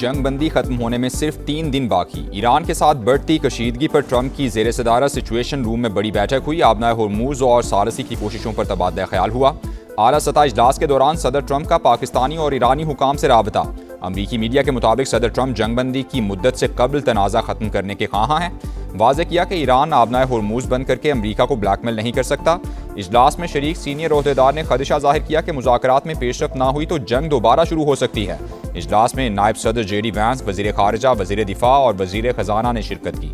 जंग बंदी खत्म होने में सिर्फ 3 दिन बाकी। ईरान के साथ बढ़ती कशीदगी पर ट्रंप की ज़ेर सदारत सिचुएशन रूम में बड़ी बैठक हुई। आबनाए होर्मुज और सारसी की कोशिशों पर तबादला ख्याल हुआ। आला सतह इजलास के दौरान सदर ट्रंप का पाकिस्तानी और ईरानी हुकाम से राबता। अमरीकी मीडिया के मुताबिक सदर ट्रंप जंग बंदी की मुद्दत से कबल तनाज़ा ख़त्म करने के ख्वाहां हैं। वाज़ेह किया कि ईरान आबनाए होर्मुज बंद करके अमरीका को ब्लैकमेल नहीं कर सकता। इजलास में शरीक सीनियर ओहदेदार ने खदशा जाहिर किया कि मुज़ाकरात में पेशरफ ना हुई तो जंग दोबारा शुरू हो सकती है। इजलास में नायब सदर JD वैंस, वज़ीर ख़ारिजा, वज़ीर दिफा और वज़ीर ख़जाना ने शिरकत की।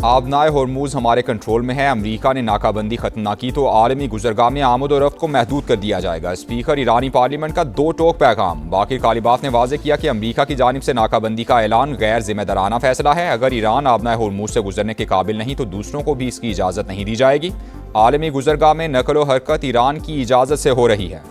आबनाए होर्मुज हमारे कंट्रोल में है। अमरीका ने नाकाबंदी खत्म ना की तो आलमी गुजरगाह में आमद और रफ्त को महदूद कर दिया जाएगा। स्पीकर ईरानी पार्लियामेंट का 2 टोक पैगाम। बाकी कालिबाफ ने वाज़ेह किया कि अमरीका की जानिब से नाकाबंदी का ऐलान गैर जिम्मेदाराना फैसला है। अगर ईरान आबनाए होर्मुज से गुजरने के काबिल नहीं तो दूसरों को भी इसकी इजाज़त नहीं दी जाएगी। आलमी गुजरगाह में नकल व हरकत ईरान की इजाज़त से हो रही है।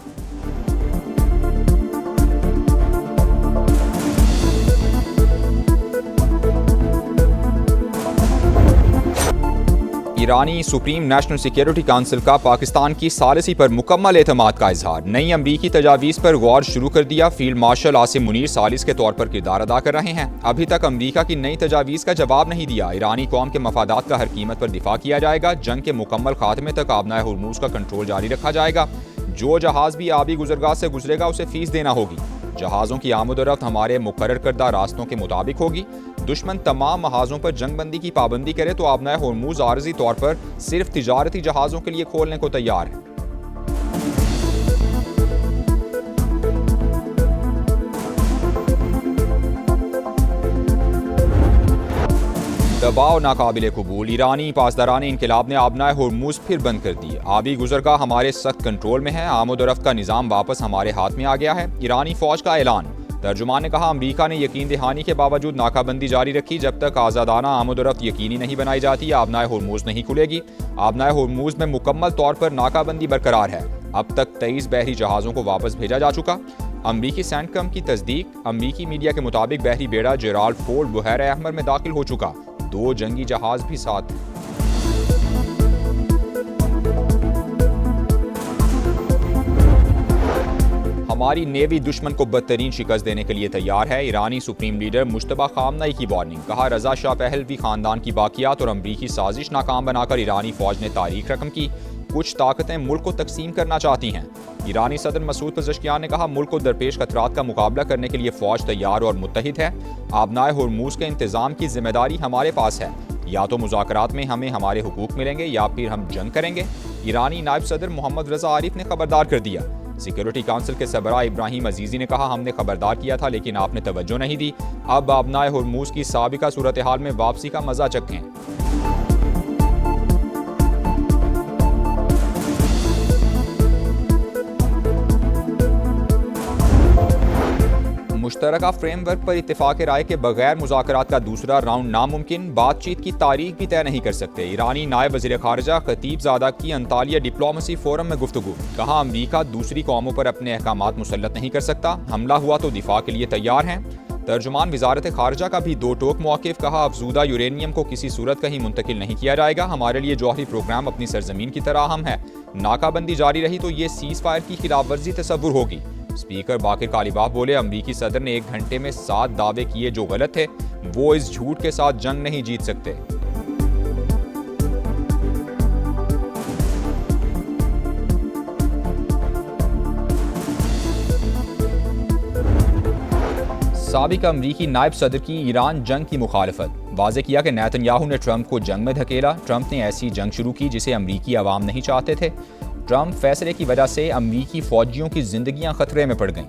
ईरानी सुप्रीम नेशनल सिक्योरिटी काउंसिल का पाकिस्तान की सालिसी पर मुकम्मल एतमाद का इजहार। नई अमरीकी तजावीज़ पर गौर शुरू कर दिया। फील्ड मार्शल आसिम मुनीर सालिस के तौर पर किरदार अदा कर रहे हैं। अभी तक अमरीका की नई तजावीज़ का जवाब नहीं दिया। ईरानी कौम के मफादात का हर कीमत पर दिफा किया जाएगा। जंग के मुकम्मल खात्मे तक आबनाए होर्मुज का कंट्रोल जारी रखा जाएगा। जो जहाज भी आबी गुजरगाह से गुजरेगा उसे फीस देना होगी। जहाज़ों की आमद और रफ्त हमारे मुकर्रर करदा रास्तों के मुताबिक होगी। दुश्मन तमाम महाजों पर जंग बंदी की पाबंदी करे तो आबनाए होर्मुज आर्जी तौर पर सिर्फ तिजारती जहाज़ों के लिए खोलने को तैयार है। दबाव नाकाबिले कबूल। ईरानी पासदारान इनकलाब ने आबनाए होर्मुज फिर बंद कर दिए। आबी गुजरगाह हमारे सख्त कंट्रोल में है। आमद और रफ्त का निज़ाम वापस हमारे हाथ में आ गया है। ईरानी फौज का ऐलान। तर्जुमान ने कहा, अमरीका ने यकीन दहानी के बावजूद नाकाबंदी जारी रखी। जब तक आज़ादाना आमद और रफ्त यकीनी नहीं बनाई जाती आबनाए होर्मुज नहीं खुलेगी। आबनाए होर्मुज में मुकम्मल तौर पर नाकाबंदी बरकरार है। अब तक 23 बहरी जहाज़ों को वापस भेजा जा चुका। अमरीकी सेंटकम की तस्दीक। अमरीकी मीडिया के मुताबिक बहरी बेड़ा जेराल्ड फोर्ड बहर अहमर में दाखिल हो चुका। 2 जंगी जहाज भी साथ। हमारी नेवी दुश्मन को बदतरीन शिकस्त देने के लिए तैयार है। ईरानी सुप्रीम लीडर मुश्तबा खामनई की वार्निंग। कहा, रजा शाह पहलवी खानदान की बाकियात और अमरीकी साजिश नाकाम बनाकर ईरानी फौज ने तारीख रकम की। कुछ ताकतें मुल्क को तकसीम करना चाहती हैं। ईरानी सदर मसूद पज़ेश्कियान ने कहा, मुल्क को दरपेश खतरात का मुकाबला करने के लिए फौज तैयार और मुत्तहिद है। आबनाए होर्मुज के इंतजाम की जिम्मेदारी हमारे पास है। या तो मुज़ाकरात में हमें हमारे हुकूक मिलेंगे या फिर हम जंग करेंगे। ईरानी नायब सदर मोहम्मद रजा आरिफ ने खबरदार कर दिया। सिक्योरिटी काउंसिल के सरबराह इब्राहिम अजीज़ी ने कहा, हमने खबरदार किया था लेकिन आपने तवज्जो नहीं दी। अब आबनाए होर्मुज की साबिका सूरत हाल में वापसी का मजा चखें। मुश्तरका फ्रेमवर्क पर इत्तेफाक राय के बगैर मुज़ाकरात का दूसरा राउंड नामुमकिन। बातचीत की तारीख भी तय नहीं कर सकते। ईरानी नायब वज़ीर ख़ारिजा खतीबज़ादा की अंतालिया डिप्लोमेसी फोरम में गुफ्तगू। कहा, अमरीका दूसरी कौमों पर अपने अहकामात मुसल्लत नहीं कर सकता। हमला हुआ तो दिफा के लिए तैयार हैं। तर्जुमान वज़ारत ख़ारिजा का भी 2 टोक मौक़िफ़। कहा, अफजूदा यूरेनियम को किसी सूरत कहीं मुंतकिल नहीं किया जाएगा। हमारे लिए जौहरी प्रोग्राम अपनी सरजमीन की तरह अहम है। नाकाबंदी जारी रही तो ये सीज़ फायर की खिलाफ वर्जी तसव्वुर होगी। स्पीकर बाकिर कालिबाफ बोले, अमरीकी सदर ने 1 घंटे में 7 दावे किए जो गलत थे। वो इस झूठ के साथ जंग नहीं जीत सकते। साबिक अमरीकी नायब सदर की ईरान जंग की मुखालफत। वाज़ेह किया कि नेतन्याहू ने ट्रंप को जंग में धकेला। ट्रंप ने ऐसी जंग शुरू की जिसे अमरीकी अवाम नहीं चाहते थे। ट्रंप फैसले की वजह से अमरीकी फौजियों की जिंदगियां खतरे में पड़ गईं।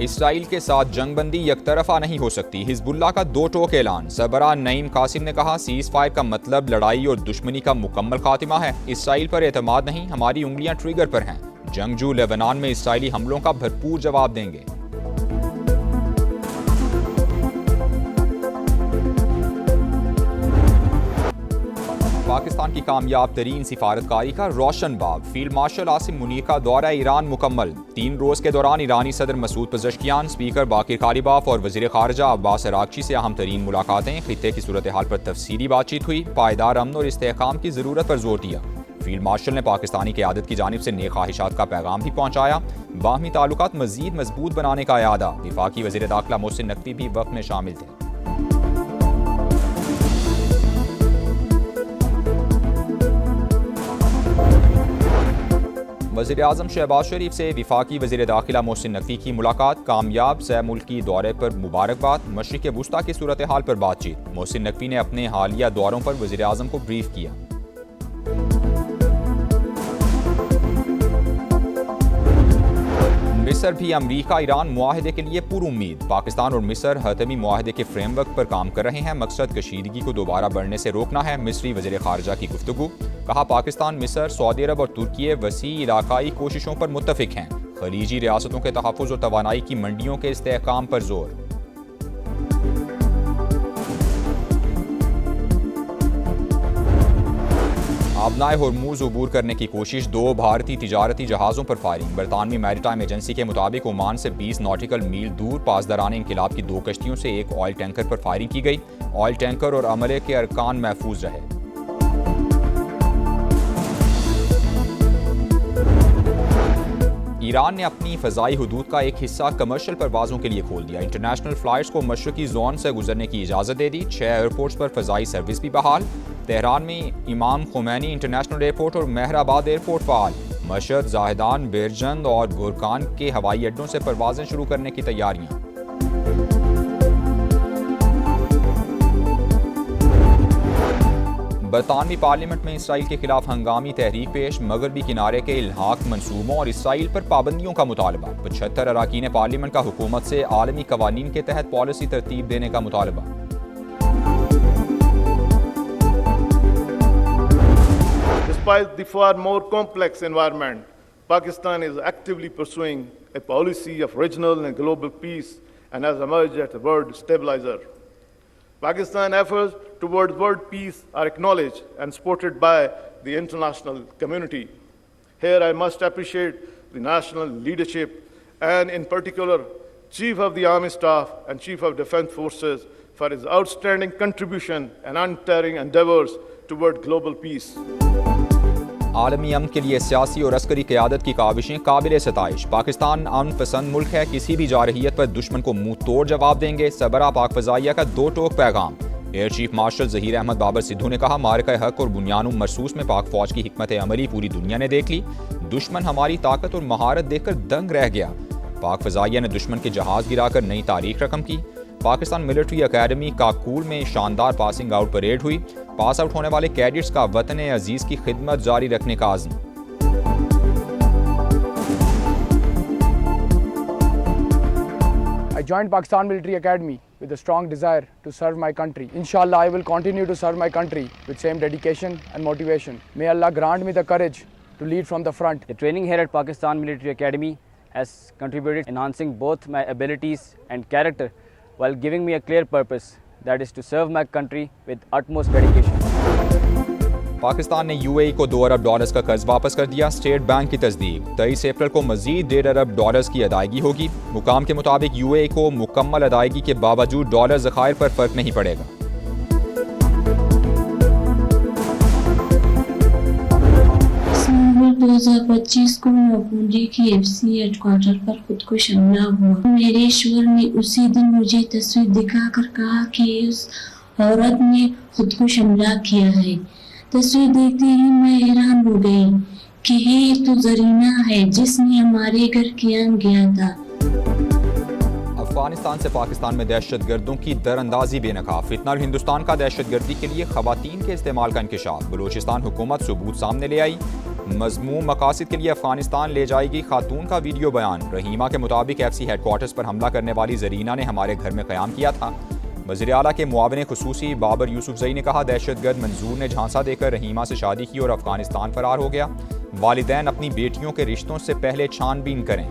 इसराइल के साथ जंग बंदी यकतरफा नहीं हो सकती। हिजबुल्लाह का 2 टोक ऐलान। सरबराह नईम कासिम ने कहा, सीज़ फायर का मतलब लड़ाई और दुश्मनी का मुकम्मल खात्मा है। इसराइल पर एतमाद नहीं, हमारी उंगलियां ट्रिगर पर हैं। जंगजू लेबनान में इसराइली हमलों का भरपूर जवाब देंगे। पाकिस्तान की कामयाब तरीन सिफारतकारी का रोशन बाब। फील्ड मार्शल आसिम मुनीर का दौरा ईरान मुकम्मल। 3 रोज के दौरान ईरानी सदर मसूद पज़ेश्कियान, स्पीकर बाकिर कालिबाफ और वज़ीर ख़ारजा अब्बास अरागची से अहम तरीन मुलाकातें। खित्ते की सूरत हाल पर तफसीली बातचीत हुई। पायदार अमन और इस्तेहकाम की ज़रूरत पर जोर दिया। फील्ड मार्शल ने पाकिस्तानी क़यादत की जानिब से नेक ख्वाहिशात का पैगाम भी पहुँचाया। बाहमी ताल्लुकात मज़ीद मजबूत बनाने का इरादा। वफाकी वज़ीर दाखिला मोहसिन नकवी भी वक्त में शामिल थे। वज़ीर आज़म शहबाज शरीफ से वफाकी वज़ीर दाखिला मोहसिन नकवी की मुलाकात। कामयाब सह मुल्की दौरे पर मुबारकबाद। मशरिक़ वुस्ता की सूरत हाल पर बातचीत। मोहसिन नकवी ने अपने हालिया दौरों पर वज़ीर आज़म को ब्रीफ किया। मिस्र भी अमरीका ईरान मुआहदे के लिए पुरुम्मीद। पाकिस्तान और मिस्र हतमी मुआहदे के फ्रेमवर्क पर काम कर रहे हैं। मकसद कशीदगी को दोबारा बढ़ने से रोकना है। मिस्री वज़ीर ख़ारजा की गुफ्तगू। कहा, पाकिस्तान, मिस्र, सऊदी अरब और तुर्की वसी इलाकाई कोशिशों पर मुत्तफ़िक हैं। खलीजी रियासतों के तहफ़्फ़ुज़ और तवानाई की मंडियों के इस्तेहकाम पर जोर। आबनाए होर्मुज़ अबूर करने की कोशिश। 2 भारतीय तिजारती जहाज़ों पर फायरिंग। बरतानवी मैरीटाइम एजेंसी के मुताबिक ओमान से 20 नॉटिकल मील दूर पासदारान इंकिलाब की 2 कश्तियों से एक ऑयल टैंकर पर फायरिंग की गई। ऑयल टैंकर और अमले के अरकान महफूज रहे। ईरान ने अपनी फ़ज़ाई हुदूद का एक हिस्सा कमर्शियल परवाज़ों के लिए खोल दिया। इंटरनेशनल फ़्लाइट्स को मशरक़ी जोन से गुजरने की इजाज़त दे दी। 6 एयरपोर्ट्स पर फ़ज़ाई सर्विस भी बहाल। तेहरान में इमाम खुमैनी इंटरनेशनल एयरपोर्ट और मेहराबाद एयरपोर्ट फ़ाल। मशहद, जाहिदान, बेरजंद और गुरकान के हवाई अड्डों से परवाज़ें शुरू करने की तैयारियाँ। बरतानवी पार्लियामेंट में इसराइल के खिलाफ हंगामी तहरीक पेश। मगरबी किनारे के इल्हाक मंसूबों और इसराइल पर पाबंदियों का मुतालबा। 75 अरकान पार्लियामेंट का हुकूमत से आलमी कवानीन के तहत पॉलिसी तरतीब देने का मुतालबा। Despite the far more complex environment, Pakistan is actively pursuing a policy of regional and global peace and has emerged as a world stabilizer. Pakistan's efforts towards world peace are acknowledged and supported by the international community. Here I must appreciate the national leadership and in particular Chief of the Army Staff and Chief of Defence Forces for his outstanding contribution and untiring endeavours toward global peace. आलमी अमन के लिए सियासी और अस्करी क़यादत की काविशें काबिल सताइश। पाकिस्तान अमन पसंद मुल्क है। किसी भी जारहियत पर दुश्मन को मुंह तोड़ जवाब देंगे। सबरा पाक फ़ज़ाइया का 2 टोक पैगाम। Air chief marshal Zaheer Ahmed Babar Sidhu ने कहा, मारका हक और बुनियानुम मरसूस में पाक फ़ौज की हिकमत अमली पूरी दुनिया ने देख ली। दुश्मन हमारी ताकत और महारत देखकर दंग रह गया। पाक फ़ज़ाइया ने दुश्मन के जहाज़ गिराकर नई तारीख रकम की। पाकिस्तान मिलिट्री अकेडमी काकूल में शानदार पासिंग आउट परेड हुई। पास आउट होने वाले कैडेट्स का वतन अजीज की खिदमत जारी रखने का आज़म। I joined Pakistan Military Academy with a strong desire to serve my country. Inshallah, I will continue to serve my country with same dedication and motivation. May Allah grant me the courage to lead from the front. The training here at Pakistan Military Academy has contributed enhancing both my abilities and character while giving me a clear purpose, that is to serve my country with utmost dedication. Pakistan ने UAE को $2 अरब का कर्ज वापस कर दिया। State bank की तस्दीक। 23 अप्रैल को मजीद $1.5 अरब की अदायगी होगी। हुकाम के मुताबिक यूएई को मुकम्मल अदायगी के बावजूद डॉलर ज़खायर पर फर्क नहीं पड़ेगा। दिसंबर 2025 को मपूंजी की एफसी हेडक्वार्टर पर खुदकुश हमला हुआ। मेरे ईश्वर ने उसी दिन मुझे तस्वीर दिखाकर कहा कि उस औरत ने खुदकुश हमला किया है। तस्वीर देखते ही मैं हैरान हो गई कि ये तो जरीना है जिसने हमारे घर कियाम गया था। अफगानिस्तान से पाकिस्तान में दहशतगर्दों की दरअंदाजी बेनकाब। फितना और हिंदुस्तान का दहशतगर्दी के लिए खवातीन के इस्तेमाल का इंकशाफ। बलूचिस्तान हुकूमत सबूत सामने ले आई। मज़मूम मकासद के लिए अफगानिस्तान ले जाएगी खातून का वीडियो बयान। रहीमा के मुताबिक एफसी हेडक्वार्टर्स पर हमला करने वाली जरीना ने हमारे घर में क़याम किया था। वज़ीर आला के मुआविन खुसूसी बाबर यूसुफजई ने कहा, दहशतगर्द मंजूर ने झांसा देकर रहीमा से शादी की और अफगानिस्तान फरार हो गया। वालिदैन अपनी बेटियों के रिश्तों से पहले छानबीन करें।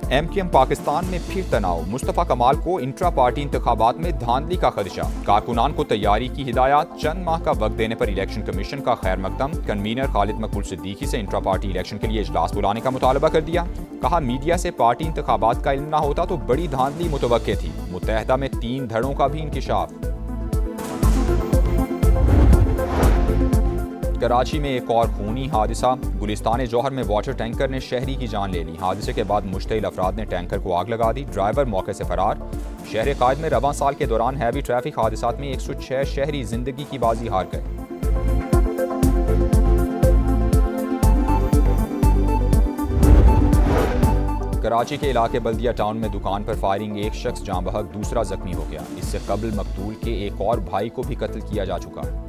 MKM पाकिस्तान में फिर तनाव, मुस्तफ़ा कमाल को इंट्रा पार्टी इंतखाबात में धांधली का खदशा, कारकुनान को तैयारी की हिदायत, चंद माह का वक्त देने पर इलेक्शन कमीशन का खैर मकदम, कन्वीनर खालिद मकबूल सिद्दीकी से इंट्रा पार्टी इलेक्शन के लिए इजलास बुलाने का मुतालबा कर दिया। कहा मीडिया से पार्टी इंतखाबात का इल्म न होता तो बड़ी धांधली मुतवक्के थी। मुत्तहदा में 3 धड़ों का भी इंकिशाफ। कराची में एक और खूनी हादसा, गुलिस्तान जौहर में वाटर टैंकर ने शहरी की जान ले ली। हादसे के बाद मुश्तइल अफराद ने टैंकर को आग लगा दी, ड्राइवर मौके से फरार। शहर कायद में रवां साल के दौरान हैवी ट्रैफिक हादसात में 106 शहरी जिंदगी की बाजी हार गए। कराची के इलाके बल्दिया टाउन में दुकान पर फायरिंग, एक शख्स जाँ बहक, दूसरा जख्मी हो गया। इससे कबल मकतूल के एक और भाई को भी कत्ल किया जा चुका है।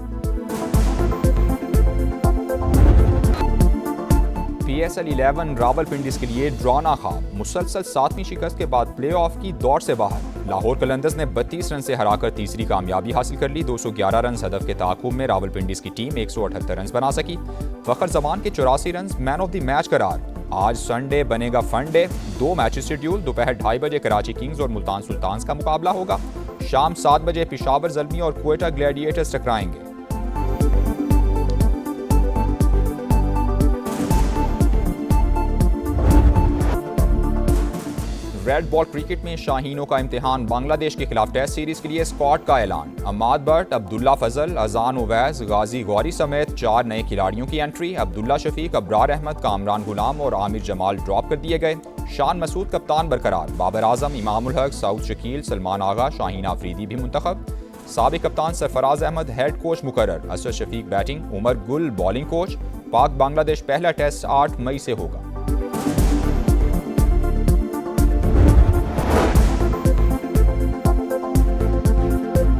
PSL 11 रावलपिंडी के लिए ड्रॉना ख्वाब, मुसलसल 7वीं शिकस्त के बाद प्लेऑफ की दौड़ से बाहर। लाहौर कलंदर्स ने 32 रन से हराकर तीसरी कामयाबी हासिल कर ली। 211 रन हदफ के ताक़ुब में रावलपिंडी की टीम 178 रन बना सकी। फ़खर जमान के 84 run man of the match करार। आज संडे बनेगा फन डे, 2 मैचेस शेड्यूल। दोपहर 2:30 बजे कराची किंग्स और मुल्तान सुल्तान्स का मुकाबला होगा। शाम 7 बजे पेशावर ज़ल्मी और क्वेटा ग्लैडिएटर्स टकराएंगे। रेड बॉल क्रिकेट में शाहीनों का इम्तिहान, बांग्लादेश के खिलाफ टेस्ट सीरीज के लिए स्क्वाड का ऐलान। अम्माद बट, अब्दुल्ला फजल, अजान उवैस, गाजी गौरी समेत 4 नए खिलाड़ियों की एंट्री। अब्दुल्ला शफीक, अब्रार अहमद, कामरान गुलाम और आमिर जमाल ड्रॉप कर दिए गए। शान मसूद कप्तान बरकरार। बाबर आजम, इमामुल हक, सऊद शकील, सलमान आगा, शाहीन आफरीदी भी मुंतखब। साबिक कप्तान सरफराज अहमद हेड कोच मुकर्रर। Asad Shafiq batting, Umar Gul bowling coach. पाक बांग्लादेश पहला टेस्ट 8 मई से होगा।